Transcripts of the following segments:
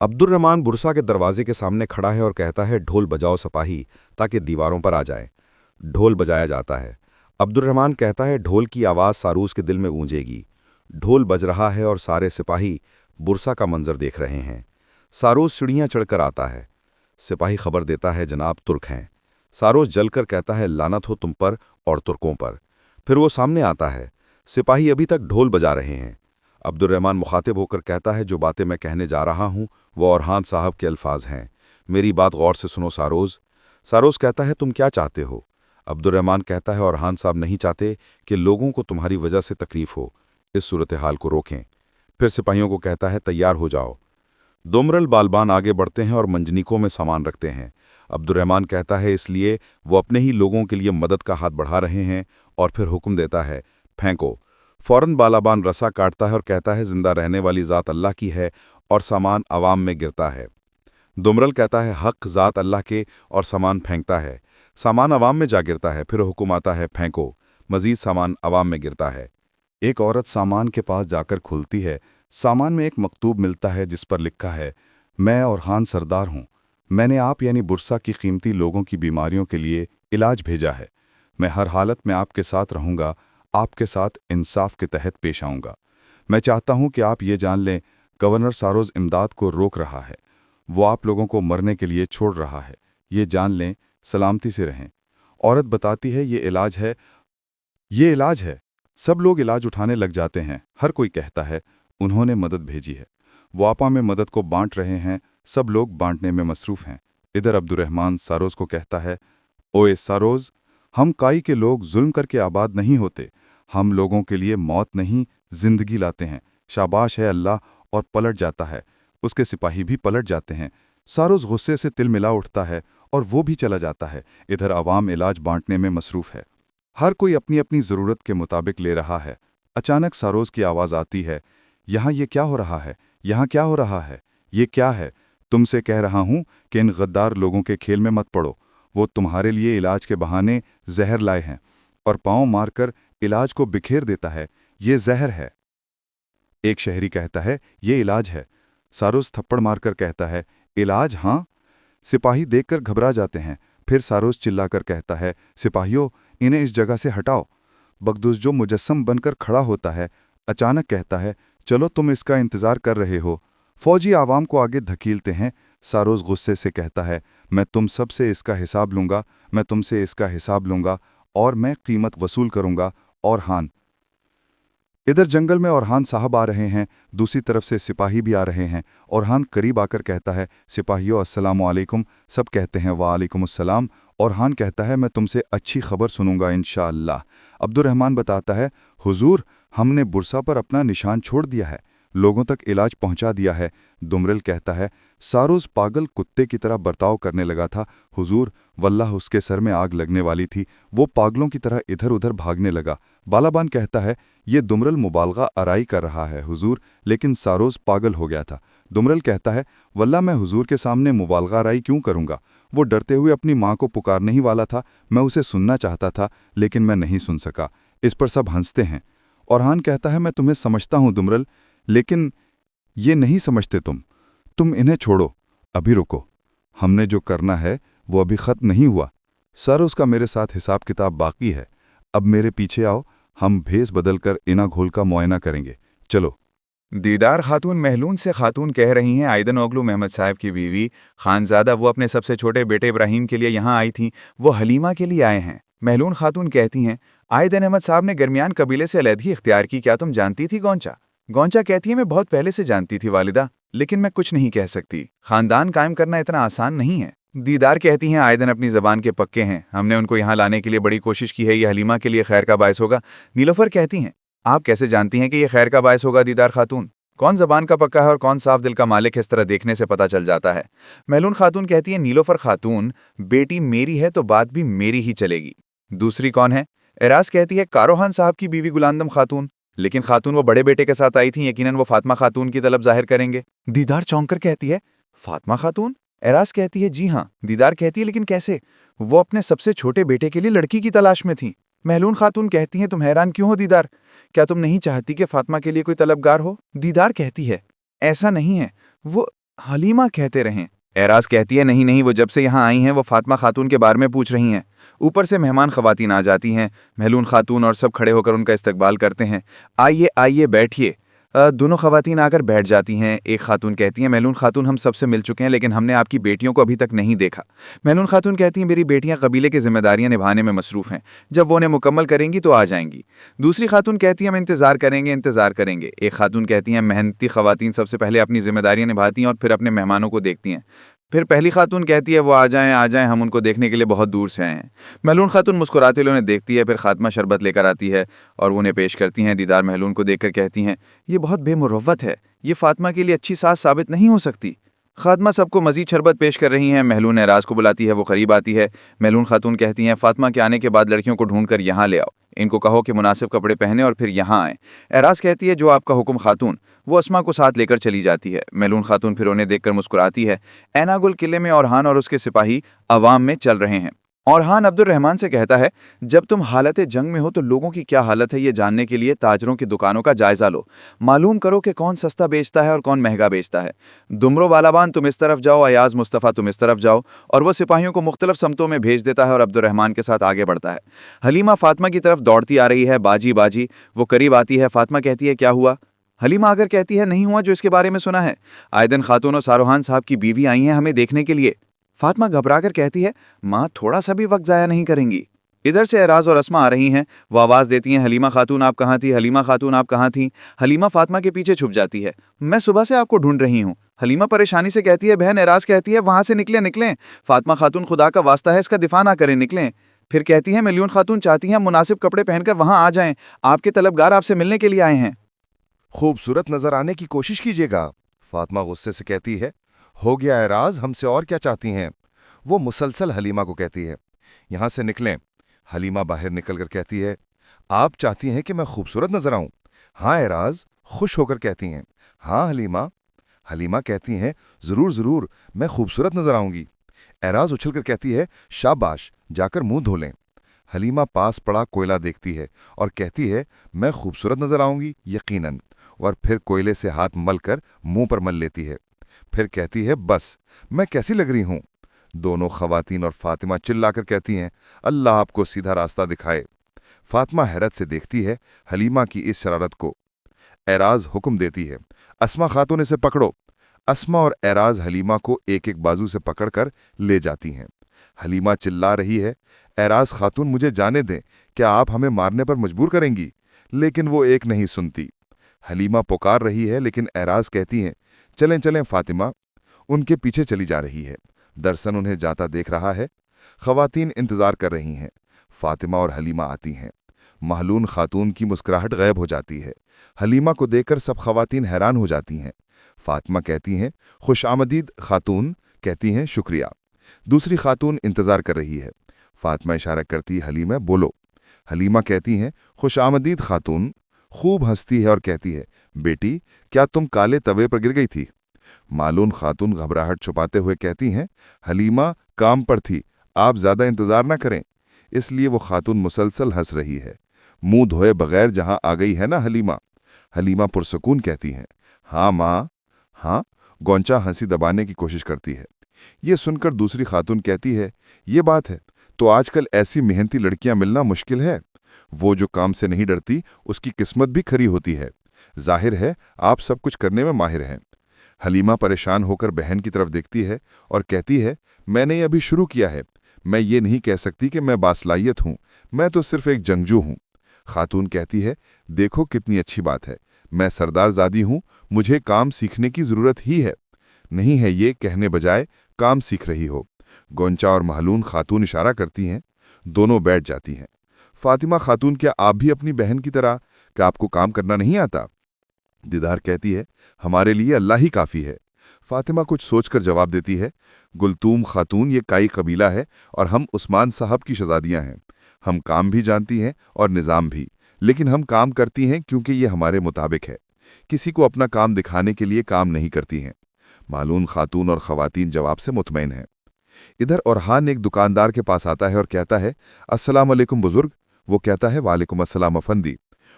Abdurrahman Bursa के दरवाजे के सामने खड़ा है और कहता है, ढोल बजाओ सिपाही, ताकि दीवारों पर आ जाए। ढोल बजाया जाता है। अब्दुर्रहमान कहता है, ढोल की आवाज़ सारूस के दिल में गूंजेगी। ढोल बज रहा है और सारे सिपाही बुरसा का मंजर देख रहे हैं। सारूस सीढ़ियाँ चढ़कर आता है। सिपाही खबर देता है, जनाब तुर्क हैं। सारोस जलकर कहता है, लानत हो तुम पर और तुर्कों पर। फिर वो सामने आता है। सिपाही अभी तक ढोल बजा रहे हैं। अब्दुर्रहमान मुखातिब होकर कहता है, जो बातें मैं कहने जा रहा हूँ वो औरहान साहब के अल्फाज हैं। मेरी बात गौर से सुनो सारोस। सारोस कहता है, तुम क्या चाहते हो? अब्दुर्रहमान कहता है, औरहान साहब नहीं चाहते कि लोगों को तुम्हारी वजह से तकलीफ हो। इस सूरत हाल को रोकें। फिर सिपाहियों को कहता है, तैयार हो जाओ। दुमरल बालबान आगे बढ़ते हैं और मंजनीकों में सामान रखते हैं। अब्दुर्रहमान कहता है, इसलिए वो अपने ही लोगों के लिए मदद का हाथ बढ़ा रहे हैं। और फिर हुक्म देता है, फेंको। फौरन बालाबान रसा काटता है और कहता है, जिंदा रहने वाली ज़ात अल्लाह की है और सामान अवाम में गिरता है। दुमरल कहता है, हक ज़ात अल्लाह के, और सामान फेंकता है। सामान अवाम में जा गिरता है। फिर हुक्म आता है, फेंको। मजीद सामान अवाम में गिरता है। एक औरत सामान के पास जाकर खुलती है। सामान में एक मकतूब मिलता है जिस पर लिखा है, मैं औरहान सरदार हूँ। मैंने आप यानी बुरसा की कीमती लोगों की बीमारियों के लिए इलाज भेजा है। मैं हर हालत में आपके साथ रहूँगा, आपके साथ इंसाफ के तहत पेश आऊँगा। मैं चाहता हूँ कि आप ये जान लें, गवर्नर सारोज इमदाद को रोक रहा है। वो आप लोगों को मरने के लिए छोड़ रहा है। ये जान लें, सलामती से रहें। औरत बताती है, ये इलाज है, ये इलाज है। सब लोग इलाज उठाने लग जाते हैं। हर कोई कहता है, उन्होंने मदद भेजी है। वो आपा में मदद को बांट रहे हैं। सब लोग बांटने में मसरूफ़ हैं। इधर अब्दुर्रहमान सारोज को कहता है, ओए सारोज, हम काई के लोग जुल्म करके आबाद नहीं होते। हम लोगों के लिए मौत नहीं, जिंदगी लाते हैं। शाबाश है अल्लाह। और पलट जाता है। उसके सिपाही भी पलट जाते हैं। सारोज गुस्से से तिल मिला उठता है और वो भी चला जाता है। इधर आवाम इलाज बांटने में मसरूफ़ है। हर कोई अपनी अपनी ज़रूरत के मुताबिक ले रहा है। अचानक सारोज की आवाज़ आती है, यहाँ ये क्या हो रहा है? यहाँ क्या हो रहा है? ये क्या है? तुमसे कह रहा हूँ कि इन गद्दार लोगों के खेल में मत पड़ो। वो तुम्हारे लिए इलाज के बहाने जहर लाए हैं और पाँव मारकर इलाज को बिखेर देता है। ये जहर है। एक शहरी कहता है, ये इलाज है। सारोज थप्पड़ मारकर कहता है, इलाज? हाँ। सिपाही देखकर घबरा जाते हैं। फिर सारोज चिल्लाकर कहता है, सिपाहियों, इन्हें इस जगह से हटाओ। बगदूस जो मुजस्सम बनकर खड़ा होता है, अचानक कहता है, चलो तुम इसका इंतज़ार कर रहे हो। फौजी आवाम को आगे धकीलते हैं। सारोज गुस्से से कहता है, मैं तुम सब से इसका हिसाब लूँगा, मैं तुमसे इसका हिसाब लूँगा और मैं कीमत वसूल करूँगा। और हान। इधर जंगल में औरहान साहब आ रहे हैं। दूसरी तरफ से सिपाही भी आ रहे हैं। औरहान करीब आकर कहता है, सिपाहियों अस्सलामु अलैकुम। सब कहते हैं, वालेकुम अस्सलाम। औरहान कहता है, मैं तुमसे अच्छी खबर सुनूंगा इंशाअल्लाह। अब्दुर्रहमान बताता है, हुजूर, हमने बुरसा पर अपना निशान छोड़ दिया है, लोगों तक इलाज पहुंचा दिया है। दुमरल कहता है, सारोज पागल कुत्ते की तरह बर्ताव करने लगा था हुजूर, वल्लाह उसके सर में आग लगने वाली थी। वो पागलों की तरह इधर उधर भागने लगा। बालाबान कहता है, ये दुमरल मुबालगा आराई कर रहा है हुजूर, लेकिन सारोज पागल हो गया था। दुमरल कहता है, वल्लाह मैं हुजूर के सामने मुबालगा आराई क्यों करूँगा? वो डरते हुए अपनी माँ को पुकारने ही वाला था। मैं उसे सुनना चाहता था, लेकिन मैं नहीं सुन सका। इस पर सब हंसते हैं। औरहान कहता है, मैं तुम्हें समझता हूँ दुमरल, लेकिन ये नहीं समझते तुम इन्हें छोड़ो, अभी रुको। हमने जो करना है वो अभी ख़त्म नहीं हुआ। सर, उसका मेरे साथ हिसाब किताब बाकी है। अब मेरे पीछे आओ, हम भेस बदल कर इना घोल का मुआयना करेंगे। चलो। दीदार खातून महलून से खातून कह रही हैं, आयदन ओगलू महमद साहब की बीवी खानजादा वो अपने सबसे छोटे बेटे इब्राहिम के लिए यहाँ आई थीं, वो हलीमा के लिए आए हैं। महलून खातून कहती हैं, आयदन अहमद साहब ने दरमियान कबीले से अलहदगी इख्तियार की, क्या तुम जानती थी गौंचा? गौंचा कहती है, मैं बहुत पहले से जानती थी वालिदा, लेकिन मैं कुछ नहीं कह सकती। खानदान कायम करना इतना आसान नहीं है। दीदार कहती हैं, आयदन अपनी ज़बान के पक्के हैं, हमने उनको यहाँ लाने के लिए बड़ी कोशिश की है, ये हलीमा के लिए खैर का बायस होगा। नीलोफर कहती हैं, आप कैसे जानती हैं कि ये खैर का बायस होगा दीदार खातून? कौन ज़बान का पक्का है और कौन साफ दिल का मालिक है, इस तरह देखने से पता चल जाता है। महलून खातून कहती है, नीलोफर खातून, बेटी मेरी है तो बात भी मेरी ही चलेगी। दूसरी कौन है? एराज कहती है, कारोहान साहब की बीवी गुलांदम खातून, लेकिन खातून वो बड़े बेटे के साथ आई थी, यकीनन वो फातिमा खातून की तलब जाहिर करेंगे। दीदार चौंक कर कहती है, फातिमा खातून? एराज कहती है, जी हाँ। दीदार कहती है, लेकिन कैसे? वो अपने सबसे छोटे बेटे के लिए लड़की की तलाश में थी। महलून खातून कहती हैं, तुम हैरान क्यों हो दीदार? क्या तुम नहीं चाहती कि फातिमा के लिए कोई तलबगार हो? दीदार कहती है, ऐसा नहीं है, वो حلیمہ کہتے رہیں۔ اعراز کہتی ہے نہیں نہیں، وہ جب سے یہاں آئی ہیں وہ فاطمہ خاتون کے بارے میں پوچھ رہی ہیں۔ اوپر سے مہمان خواتین آ جاتی ہیں، مہلون خاتون اور سب کھڑے ہو کر ان کا استقبال کرتے ہیں۔ آئیے آئیے بیٹھیے۔ دونوں خواتین آ کر بیٹھ جاتی ہیں۔ ایک خاتون کہتی ہیں مہلون خاتون ہم سب سے مل چکے ہیں لیکن ہم نے آپ کی بیٹیوں کو ابھی تک نہیں دیکھا۔ مہلون خاتون کہتی ہیں میری بیٹیاں قبیلے کی ذمہ داریاں نبھانے میں مصروف ہیں، جب وہ انہیں مکمل کریں گی تو آ جائیں گی۔ دوسری خاتون کہتی ہیں ہم انتظار کریں گے انتظار کریں گے۔ ایک خاتون کہتی ہیں محنتی خواتین سب سے پہلے اپنی ذمہ داریاں نبھاتی ہیں اور پھر اپنے مہمانوں کو دیکھتی ہیں۔ پھر پہلی خاتون کہتی ہے وہ آ جائیں ہم ان کو دیکھنے کے لیے بہت دور سے آئے ہیں۔ مہلون خاتون مسکراتے ہوئے انہیں دیکھتی ہے، پھر خاتمہ شربت لے کر آتی ہے اور وہ انہیں پیش کرتی ہیں۔ دیدار مہلون کو دیکھ کر کہتی ہیں یہ بہت بے مروت ہے، یہ فاطمہ کے لیے اچھی ساس ثابت نہیں ہو سکتی۔ خاتمہ سب کو مزید شربت پیش کر رہی ہیں۔ مہلون اعراز کو بلاتی ہے، وہ قریب آتی ہے۔ مہلون خاتون کہتی ہیں فاطمہ کے آنے کے بعد لڑکیوں کو ڈھونڈ کر یہاں لے آؤ، ان کو کہو کہ مناسب کپڑے پہنے اور پھر یہاں آئیں۔ اعراز کہتی ہے جو آپ کا حکم خاتون۔ وہ اسما کو ساتھ لے کر چلی جاتی ہے۔ مہلون خاتون پھر انہیں دیکھ کر مسکراتی ہے۔ اینا گل قلعے میں اورحان اور اس کے سپاہی عوام میں چل رہے ہیں۔ اورحان عبد الرحمن سے کہتا ہے جب تم حالت جنگ میں ہو تو لوگوں کی کیا حالت ہے یہ جاننے کے لیے تاجروں کی دکانوں کا جائزہ لو، معلوم کرو کہ کون سستا بیچتا ہے اور کون مہنگا بیچتا ہے۔ دمرو بالابان تم اس طرف جاؤ، ایاز مصطفیٰ تم اس طرف جاؤ، اور وہ سپاہیوں کو مختلف سمتوں میں بھیج دیتا ہے اور عبد الرحمن کے ساتھ آگے بڑھتا ہے۔ حلیمہ فاطمہ کی طرف دوڑتی آ رہی ہے، باجی باجی۔ وہ قریب آتی ہے، فاطمہ کہتی ہے کیا ہوا؟ حلیمہ اگر کہتی ہے نہیں ہوا جو اس کے بارے میں سنا ہے، آئدن خاتون اور ساروحان صاحب کی بیوی آئی ہیں ہمیں دیکھنے کے لیے۔ فاطمہ گھبرا کر کہتی ہے ماں تھوڑا سا بھی وقت ضائع نہیں کریں گی۔ ادھر سے اعراز اور اسما آ رہی ہیں، وہ آواز دیتی ہیں حلیمہ خاتون آپ کہاں تھی، حلیمہ خاتون آپ کہاں تھیں؟ حلیمہ فاطمہ کے پیچھے چھپ جاتی ہے، میں صبح سے آپ کو ڈھونڈ رہی ہوں۔ حلیمہ پریشانی سے کہتی ہے بہن، اعراز کہتی ہے وہاں سے نکلیں نکلیں، فاطمہ خاتون خدا کا واسطہ ہے اس کا دفاع نہ کریں، نکلیں۔ پھر کہتی ہیں مليون خاتون چاہتی ہیں مناسب کپڑے پہن کر وہاں آ جائیں، آپ کے طلبگار آپ سے ملنے کے لیے آئے ہیں۔ خوبصورت نظر آنے کی کوشش کیجیے گا، فاطمہ غصے سے کہتی ہے۔ ہو گیا اعراز، ہم سے اور کیا چاہتی ہیں؟ وہ مسلسل حلیمہ کو کہتی ہے یہاں سے نکلیں۔ حلیمہ باہر نکل کر کہتی ہے آپ چاہتی ہیں کہ میں خوبصورت نظر آؤں؟ ہاں اعراز خوش ہو کر کہتی ہیں۔ ہاں حلیمہ۔ حلیمہ کہتی ہیں ضرور ضرور، میں خوبصورت نظر آؤں گی۔ اعراز اچھل کر کہتی ہے شاباش، جا کر منہ دھو لیں۔ حلیمہ پاس پڑا کوئلہ دیکھتی ہے اور کہتی ہے میں خوبصورت نظر آؤں گی یقیناً، اور پھر کوئلے سے ہاتھ مل کر منہ پر مل لیتی ہے۔ پھر کہتی ہے بس میں کیسی لگ رہی ہوں؟ دونوں خواتین اور فاطمہ چلا کر کہتی ہیں اللہ آپ کو سیدھا راستہ دکھائے۔ فاطمہ حیرت سے دیکھتی ہے حلیمہ کی اس شرارت کو۔ اعراز حکم دیتی ہے اسما خاتون اسے پکڑو۔ اسما اور اعراز حلیمہ کو ایک ایک بازو سے پکڑ کر لے جاتی ہیں۔ حلیمہ چلا رہی ہے اعراز خاتون مجھے جانے دیں، کیا آپ ہمیں مارنے پر مجبور کریں گی؟ لیکن وہ ایک نہیں سنتی۔ حلیمہ پکار رہی ہے لیکن اعراز کہتی ہیں چلیں چلیں فاطمہ، ان کے پیچھے چلی جا رہی ہے۔ درسن انہیں جاتا دیکھ رہا ہے۔ خواتین انتظار کر رہی ہیں۔ فاطمہ اور حلیمہ آتی ہیں۔ محلون خاتون کی مسکراہٹ غائب ہو جاتی ہے۔ حلیمہ کو دیکھ کر سب خواتین حیران ہو جاتی ہیں۔ فاطمہ کہتی ہیں خوش آمدید خاتون، کہتی ہیں شکریہ۔ دوسری خاتون انتظار کر رہی ہے۔ فاطمہ اشارہ کرتی حلیمہ بولو۔ حلیمہ کہتی ہیں خوش آمدید خاتون۔ خوب ہنستی ہے اور کہتی ہے بیٹی کیا تم کالے توے پر گر گئی تھی؟ معلوم خاتون گھبراہٹ چھپاتے ہوئے کہتی ہیں حلیمہ کام پر تھی، آپ زیادہ انتظار نہ کریں۔ اس لیے وہ خاتون مسلسل ہنس رہی ہے۔ منہ دھوئے بغیر جہاں آ گئی ہے نا حلیمہ؟ حلیمہ پرسکون کہتی ہیں ہاں ماں ہاں۔ گونچا ہنسی دبانے کی کوشش کرتی ہے۔ یہ سن کر دوسری خاتون کہتی ہے یہ بات ہے تو آج کل ایسی محنتی لڑکیاں ملنا مشکل ہے۔ وہ جو کام سے نہیں ڈرتی اس کی قسمت بھی کھری ہوتی ہے۔ ظاہر ہے آپ سب کچھ کرنے میں ماہر ہیں۔ حلیمہ پریشان ہو کر بہن کی طرف دیکھتی ہے اور کہتی ہے میں نے ابھی شروع کیا ہے، میں یہ نہیں کہہ سکتی کہ میں باصلاحیت ہوں، میں تو صرف ایک جنگجو ہوں۔ خاتون کہتی ہے دیکھو کتنی اچھی بات ہے، میں سردار زادی ہوں، مجھے کام سیکھنے کی ضرورت ہی ہے نہیں ہے یہ کہنے بجائے کام سیکھ رہی ہو۔ گونچا اور محلون خاتون اشارہ کرتی ہیں، دونوں بیٹھ جاتی ہیں۔ فاطمہ خاتون کیا آپ بھی اپنی بہن کی طرح کہ آپ کو کام کرنا نہیں آتا؟ دیدار کہتی ہے ہمارے لیے اللہ ہی کافی ہے۔ فاطمہ کچھ سوچ کر جواب دیتی ہے گلتوم خاتون یہ کائی قبیلہ ہے اور ہم عثمان صاحب کی شہزادیاں ہیں۔ ہم کام بھی جانتی ہیں اور نظام بھی، لیکن ہم کام کرتی ہیں کیونکہ یہ ہمارے مطابق ہے، کسی کو اپنا کام دکھانے کے لیے کام نہیں کرتی ہیں۔ معلوم خاتون اور خواتین جواب سے مطمئن ہیں۔ ادھر اورحان ایک دکاندار کے پاس آتا ہے اور کہتا ہے السلام علیکم بزرگ۔ وہ کہتا ہے وعلیکم السلام افندی۔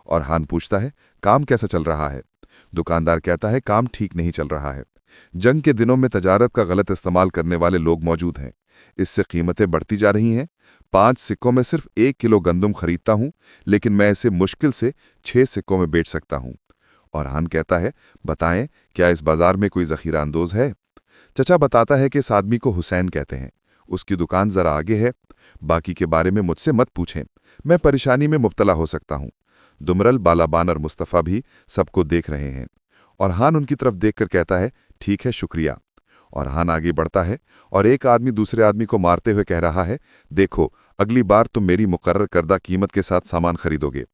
اورحان پوچھتا ہے کام کیسا چل رہا ہے؟ دکاندار کہتا ہے کام ٹھیک نہیں چل رہا ہے۔ जंग के दिनों में तजारत का गलत इस्तेमाल करने वाले लोग मौजूद हैं। इससे कीमतें बढ़ती जा रही हैं। 5 सिक्कों में सिर्फ 1 किलो गंदम खरीदता हूं, लेकिन मैं इसे मुश्किल से 6 सिक्कों में बेच सकता हूं। औरहान कहता है, बताएं, क्या इस बाजार में कोई ज़ख़ीरा अंदोज़ है? चचा बताता है कि इस आदमी को हुसैन कहते हैं। उसकी दुकान ज़रा आगे है। बाकी के बारे में मुझसे मत पूछें, मैं परेशानी में मुब्तला हो सकता हूं। दुमरल, बालाबान और मुस्तफ़ा भी सबको देख रहे हैं। औरहान उनकी तरफ देखकर कहता है, ठीक है, शुक्रिया। औरहान आगे बढ़ता है और एक आदमी दूसरे आदमी को मारते हुए कह रहा है, देखो, अगली बार तुम मेरी मुकर्रर करदा कीमत के साथ सामान खरीदोगे।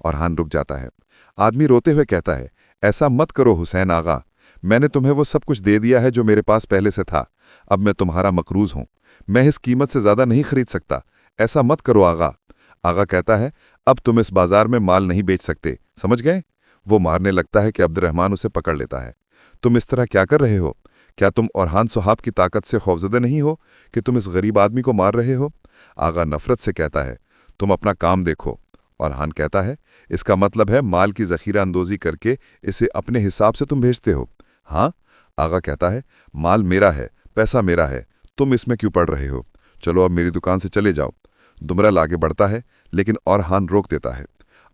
औरहान रुक जाता है। आदमी रोते हुए कहता है, ऐसा मत करो हुसैन आगा, मैंने तुम्हें वो सब कुछ दे दिया है जो मेरे पास पहले से था। अब मैं तुम्हारा मकरूज हूं, मैं इस कीमत से ज़्यादा नहीं खरीद सकता। ऐसा मत करो आगा। आगा कहता है, अब तुम इस बाजार में माल नहीं बेच सकते, समझ गए? वो मारने लगता है कि अब्दुर्रहमान उसे पकड़ लेता है। तुम इस तरह क्या कर रहे हो? क्या तुम औरहान सुहाब की ताकत से खौफजदे नहीं हो कि तुम इस गरीब आदमी को मार रहे हो? आगा नफरत से कहता है, तुम अपना काम देखो। औरहान कहता है, इसका मतलब है माल की ज़ख़ीरा अंदोज़ी करके इसे अपने हिसाब से तुम भेजते हो? हाँ। आगा कहता है, माल मेरा है, पैसा मेरा है, तुम इसमें क्यों पड़ रहे हो? चलो अब मेरी दुकान से चले जाओ। दुमरल आगे बढ़ता है, लेकिन औरहान रोक देता है।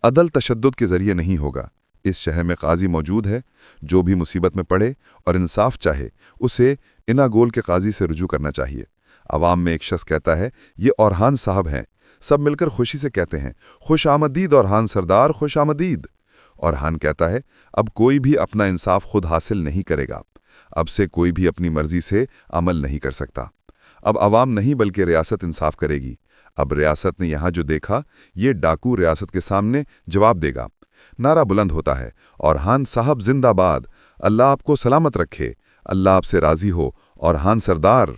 अदल तशद्दुद के ज़रिए नहीं होगा। इस शहर में काजी मौजूद है। जो भी मुसीबत में पड़े और इंसाफ चाहे, उसे इना गोल के काजी से रुजू करना चाहिए। अवाम में एक शख्स कहता है, ये औरहान साहब हैं। सब मिलकर खुशी से कहते हैं, खुश आमदीद औरहान सरदार, खुश आमदीद। औरहान कहता है, अब कोई भी अपना इंसाफ खुद हासिल नहीं करेगा। अब से कोई भी अपनी मर्जी से अमल नहीं कर सकता। अब अवाम नहीं बल्कि रियासत इंसाफ करेगी। अब रियासत ने यहाँ जो देखा, ये डाकू रियासत के सामने जवाब देगा। नारा बुलंद होता है, औरहान साहब जिंदाबाद, अल्लाह आपको सलामत रखे, अल्लाह आपसे राजी हो, औरहान सरदार।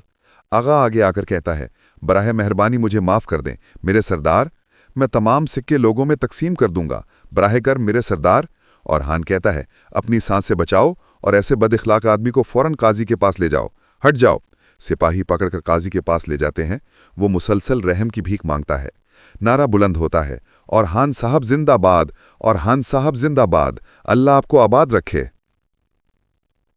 आगा आगे आकर कहता है, बराह मेहरबानी मुझे माफ़ कर दें मेरे सरदार, मैं तमाम सिक्के लोगों में तकसीम कर दूंगा, बराह कर मेरे सरदार। औरहान कहता है, अपनी सांस से बचाओ और ऐसे बदइखलाक आदमी को फ़ौरन काजी के पास ले जाओ, हट जाओ। सिपाही पकड़कर काजी के पास ले जाते हैं। वो मुसलसल रहम की भीख मांगता है। नारा बुलंद होता है, औरहान साहब जिंदाबाद, औरहान साहब जिंदाबाद, अल्लाह आपको आबाद रखे।